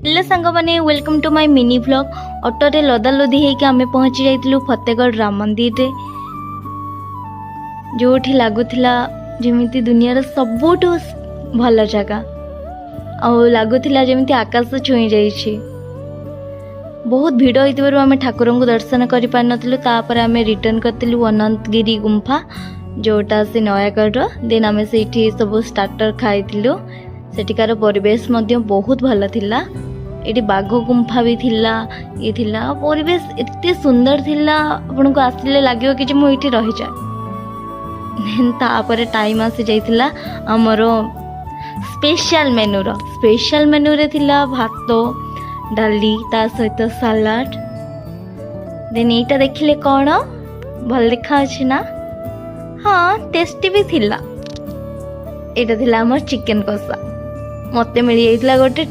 Hello सांग मैंने welcome to my mini vlog. Auto रे लदा लदी होके आमे पहुंची जाइतिलु फतेगढ़ राम मंदिर रे, जोठी लागुथिला जेमिति दुनियार सबुठु भल जगह आ लागुथिला जेमिति आकाश छुई जाइछि। बहुत भिड़ होइतिबारु आमे ठाकुर को दर्शन करि पार नथिलु। तापर आमे रिटर्न करतिलु अनंतगिरी गुंफा जोटा से नयागढ़। देन आमे सेठी सब स्टार्टर खाइतिलु। सेठिकार परिवेश मध्य बहुत भल थिला। एटी बाघ गुंफा भी थिला, ये थिला परिवेश एते सुंदर थिला, आपन को आसिले लागियो कि जे मु एठी रहि जाय। तापर टाइम आसी जाइतिला हमरो स्पेशल मेनू रे थिला भात डाली ता सहित सलाड। देन एटा देखिले कोन भल देखा अछि ना? हाँ टेस्टी भी थिला। एटा थिला हमर चिकन कषा। मते मिली जाइतिला गोटे